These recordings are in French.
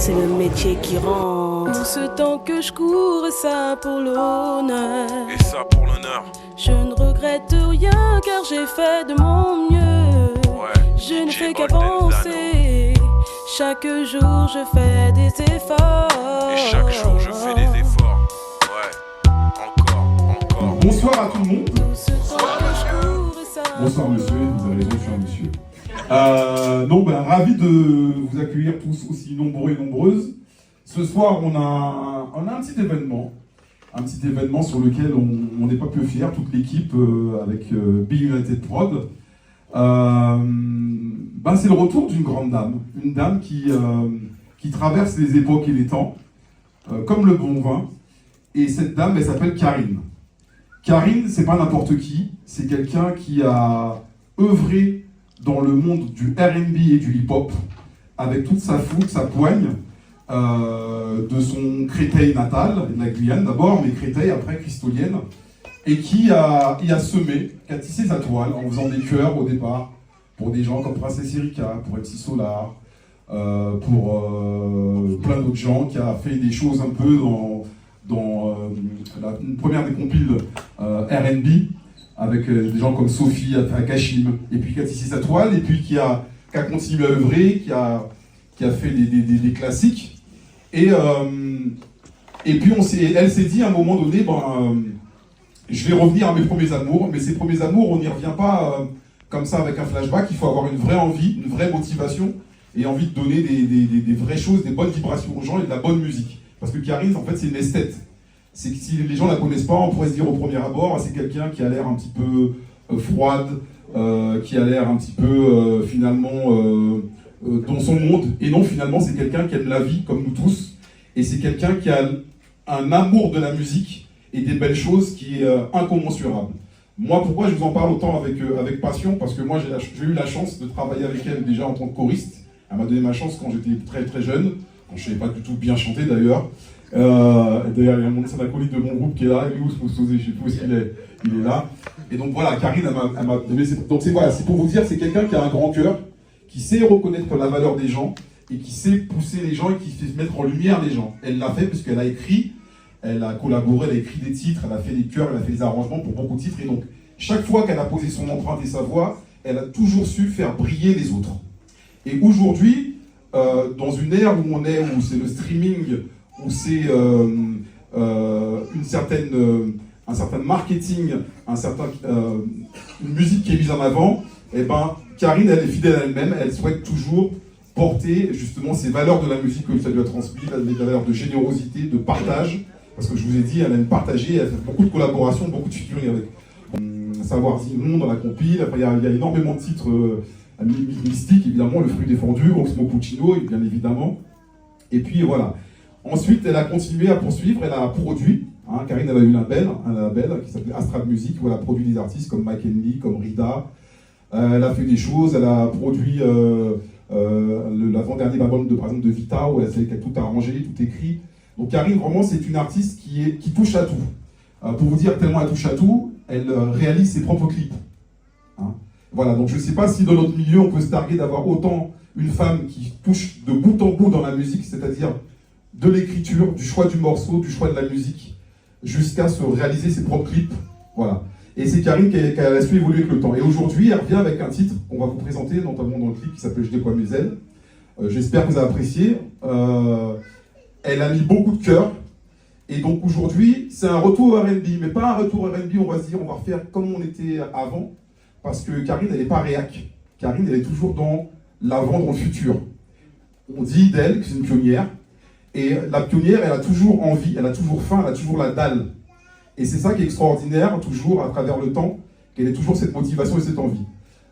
c'est le métier qui rentre. Tout ce temps que je cours, et ça pour l'honneur. Et ça pour l'honneur. Je ne regrette rien car j'ai fait de mon mieux. Ouais, je ne DJ fais qu'avancer. Chaque jour je fais des efforts. Et chaque jour je fais des efforts. Ouais, encore. Bonsoir à tout le monde. Bonsoir monsieur. Bonsoir monsieur, vous avez raison, je suis un monsieur. Ravi de vous accueillir tous aussi nombreux et nombreuses. Ce soir, on a un petit événement. Un petit événement sur lequel on n'est pas peu fiers, toute l'équipe avec Big United Prod. C'est le retour d'une grande dame. Une dame qui traverse les époques et les temps, comme le bon vin. Et cette dame, elle s'appelle Karine. Karine, c'est pas n'importe qui, c'est quelqu'un qui a œuvré dans le monde du R&B et du hip-hop avec toute sa fougue, sa poigne, de son Créteil natal, de la Guyane d'abord, mais Créteil après Cristolienne, et qui a semé, qui a tissé sa toile en faisant des chœurs au départ pour des gens comme Princesse Erika, pour MC Solar, pour plein d'autres gens, qui a fait des choses un peu dans une première des compiles R&B avec des gens comme Sophie, Kashim, et puis qui a tissé sa toile, et puis qui a continué à œuvrer, qui a fait des classiques. Et puis elle s'est dit à un moment donné, je vais revenir à mes premiers amours, mais ces premiers amours, on n'y revient pas comme ça avec un flashback. Il faut avoir une vraie envie, une vraie motivation, et envie de donner des vraies choses, des bonnes vibrations aux gens et de la bonne musique. Parce que Karine, en fait, c'est une esthète. C'est que si les gens ne la connaissent pas, on pourrait se dire au premier abord, c'est quelqu'un qui a l'air un petit peu froide, qui a l'air un petit peu dans son monde. Et non, finalement, c'est quelqu'un qui aime la vie, comme nous tous. Et c'est quelqu'un qui a un amour de la musique et des belles choses qui est incommensurable. Moi, pourquoi je vous en parle autant avec passion? Parce que moi, j'ai eu la chance de travailler avec elle déjà en tant que choriste. Elle m'a donné ma chance quand j'étais très très jeune. Je ne savais pas du tout bien chanter d'ailleurs. D'ailleurs, il y a un acolyte de mon groupe qui est là, Elious Moustosé, je ne sais plus où il est là. Et donc voilà, Karine, elle m'a donné. Donc c'est pour vous dire, c'est quelqu'un qui a un grand cœur, qui sait reconnaître la valeur des gens, et qui sait pousser les gens et qui sait mettre en lumière les gens. Elle l'a fait parce qu'elle a écrit, elle a collaboré, elle a écrit des titres, elle a fait des chœurs, elle a fait des arrangements pour beaucoup de titres. Et donc, chaque fois qu'elle a posé son empreinte et sa voix, elle a toujours su faire briller les autres. Et aujourd'hui, dans une ère où où c'est le streaming, où c'est un certain marketing, une musique qui est mise en avant, Karine, elle est fidèle à elle-même, elle souhaite toujours porter justement ces valeurs de la musique que ça lui a transmis, les valeurs de générosité, de partage, parce que je vous ai dit, elle aime partager, elle fait beaucoup de collaborations, beaucoup de featuring avec Savoir Zinon dans la compile. Après, il y a énormément de titres mystiques, évidemment, Le Fruit Défendu, Oxmo Puccino, bien évidemment. Et puis voilà. Ensuite, elle a continué à poursuivre, elle a produit. Karine, elle a eu un label qui s'appelait Astrad Music, où elle a produit des artistes comme Mike Henley, comme Rida. Elle a fait des choses, elle a produit l'avant-dernier album par exemple, de Vita, où elle a tout arrangé, tout écrit. Donc Karine, vraiment, c'est une artiste qui touche à tout. Pour vous dire, tellement elle touche à tout, elle réalise ses propres clips. Voilà, donc je ne sais pas si dans notre milieu, on peut se targuer d'avoir autant une femme qui touche de bout en bout dans la musique, c'est-à-dire de l'écriture, du choix du morceau, du choix de la musique, jusqu'à se réaliser ses propres clips. Voilà. Et c'est Karine qui a su évoluer avec le temps. Et aujourd'hui, elle revient avec un titre qu'on va vous présenter, notamment dans le clip, qui s'appelle Je déploie mes ailes. J'espère que vous avez apprécié. Elle a mis beaucoup de cœur. Et donc aujourd'hui, c'est un retour au R&B, mais pas un retour au R&B, on va se dire, on va refaire comme on était avant, parce que Karine, elle n'est pas réac. Karine, elle est toujours dans l'avant, dans le futur. On dit d'elle que c'est une pionnière, et la pionnière, elle a toujours envie, elle a toujours faim, elle a toujours la dalle. Et c'est ça qui est extraordinaire, toujours à travers le temps, qu'elle ait toujours cette motivation et cette envie.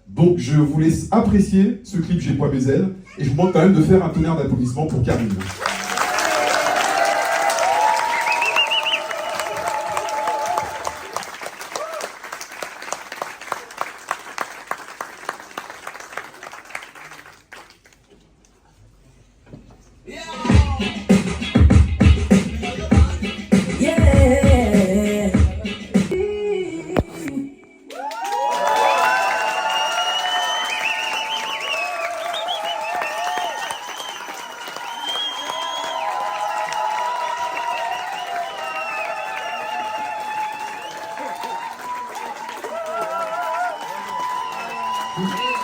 Donc je vous laisse apprécier ce clip J'ai poids mes ailes, et je vous demande quand même de faire un tonnerre d'applaudissements pour Karine.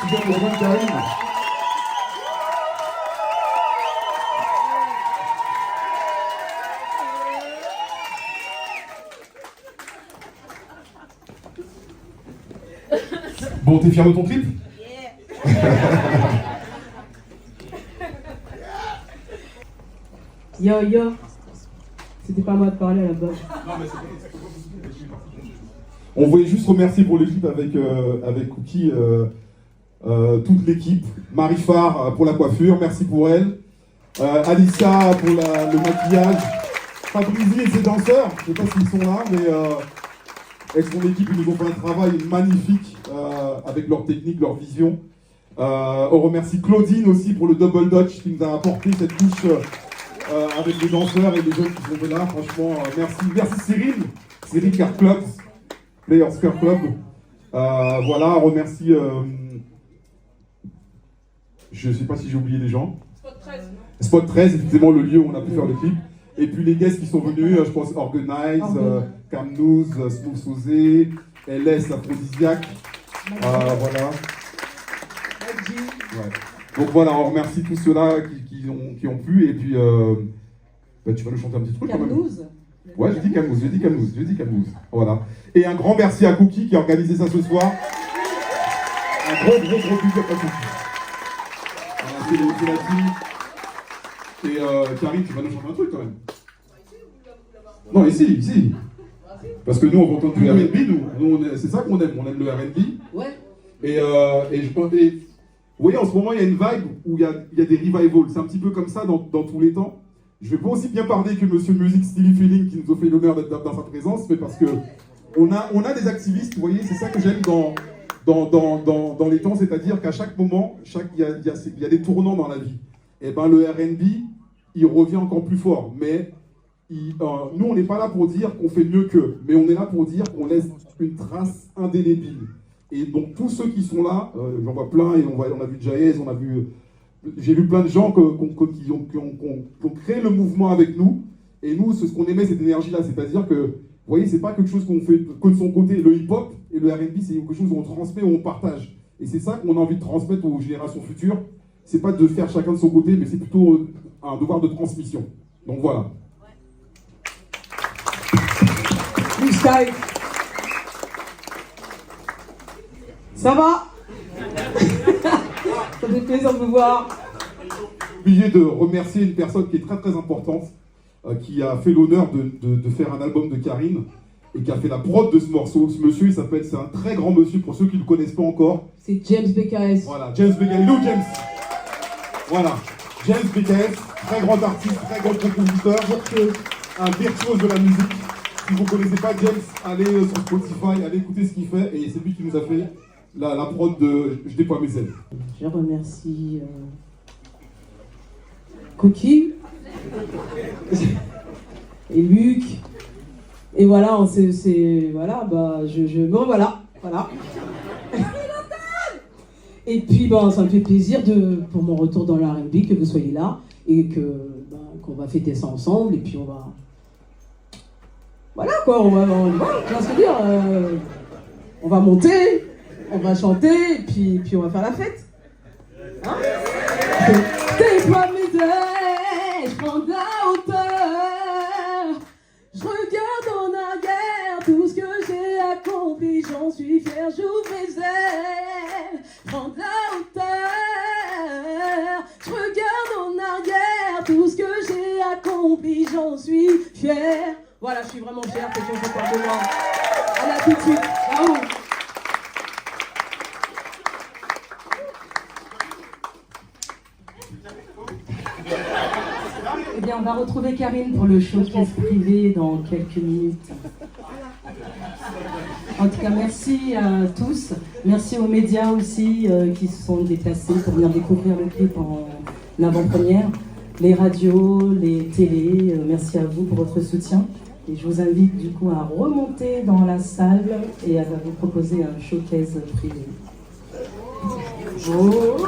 qui vient de rejoindre Karine. Bon, t'es fier de ton clip? Yo yo, c'était pas à moi de parler à la base. On voulait juste remercier pour l'équipe avec Cookie, toute l'équipe. Marie Farr pour la coiffure, merci pour elle. Alicia pour le maquillage. Fabrizi et ses danseurs, je ne sais pas s'ils sont là, mais avec son équipe, ils nous ont fait un travail magnifique avec leur technique, leur vision. On remercie Claudine aussi pour le double dutch qui nous a apporté cette touche avec les danseurs et les jeunes qui sont là. Franchement, merci. Merci Cyril Car Club, Players Car Club. Voilà, on remercie. Je ne sais pas si j'ai oublié les gens. Spot 13, effectivement, le lieu où on a pu faire le clip. Et puis les guests qui sont venus, je pense Organize, Camnouz, Smooth Sosé, LS, l'Aphrodisiaque. Voilà. Ouais. Donc voilà, on remercie tous ceux-là qui ont pu. Et puis, tu vas nous chanter un petit truc quand même. Camnouz. Ouais, j'ai dit Camnouz. Voilà. Et un grand merci à Cookie qui a organisé ça ce soir. Un gros big up à Cookie. C'est la team. Et Karine, tu vas nous chanter un truc quand même. Non, ici. Parce que nous, on va entendre du R&B, c'est ça qu'on aime. On aime le R&B. Ouais. Et je pense. Vous voyez, en ce moment, il y a une vibe où il y a des revivals. C'est un petit peu comme ça dans tous les temps. Je ne vais pas aussi bien parler que Monsieur Music Stevie Feeling qui nous a fait l'honneur d'être dans sa présence, mais parce que on a des activistes, vous voyez, c'est ça que j'aime dans les temps, c'est-à-dire qu'à chaque moment, il y a des tournants dans la vie. Et ben le R&B, il revient encore plus fort. Mais nous, on n'est pas là pour dire qu'on fait mieux qu'eux, mais on est là pour dire qu'on laisse une trace indélébile. Et donc tous ceux qui sont là, j'en vois plein, et on a vu Jaez, j'ai vu plein de gens qui ont créé le mouvement avec nous. Et nous, ce qu'on aimait, cette énergie-là, c'est-à-dire que, vous voyez, c'est pas quelque chose qu'on fait que de son côté. Le hip-hop et le R&B, c'est quelque chose où on transmet, où on partage. Et c'est ça qu'on a envie de transmettre aux générations futures. C'est pas de faire chacun de son côté, mais c'est plutôt un devoir de transmission. Donc voilà. Freestyle. Ça va? Ça fait plaisir de vous voir. J'ai oublié de remercier une personne qui est très très importante, qui a fait l'honneur de faire un album de Karine et qui a fait la prod de ce morceau. Ce monsieur, c'est un très grand monsieur pour ceux qui ne le connaissent pas encore. C'est James BKS. Voilà, James BKS. Hello James. Voilà, James BKS, très grand artiste, très grand compositeur, un virtuose de la musique. Si vous ne connaissez pas James, allez sur Spotify, allez écouter ce qu'il fait, et c'est lui qui nous a fait la prod de Je déploie mes ailes. Je remercie Cookie et Luc. Et voilà, voilà. Et puis ça me fait plaisir pour mon retour dans le R&B que vous soyez là et qu'on va fêter ça ensemble, et puis on va... Voilà quoi, tu vois ce que je veux dire, on va monter, on va chanter, et puis on va faire la fête. Hein? Déploie mes ailes, je prends de la hauteur, je regarde en arrière tout ce que j'ai accompli, j'en suis fier, j'ouvre mes ailes, je prends de la hauteur, je regarde en arrière tout ce que j'ai accompli, j'en suis fier. Voilà, je suis vraiment fière que je sois de moi. À la tout de suite. Bravo. Eh bien, on va retrouver Karine pour le showcase privé dans quelques minutes. En tout cas, merci à tous. Merci aux médias aussi qui se sont déplacés pour venir découvrir le clip en avant-première. Les radios, les télés, merci à vous pour votre soutien. Et je vous invite du coup à remonter dans la salle et à vous proposer un showcase privé. Oh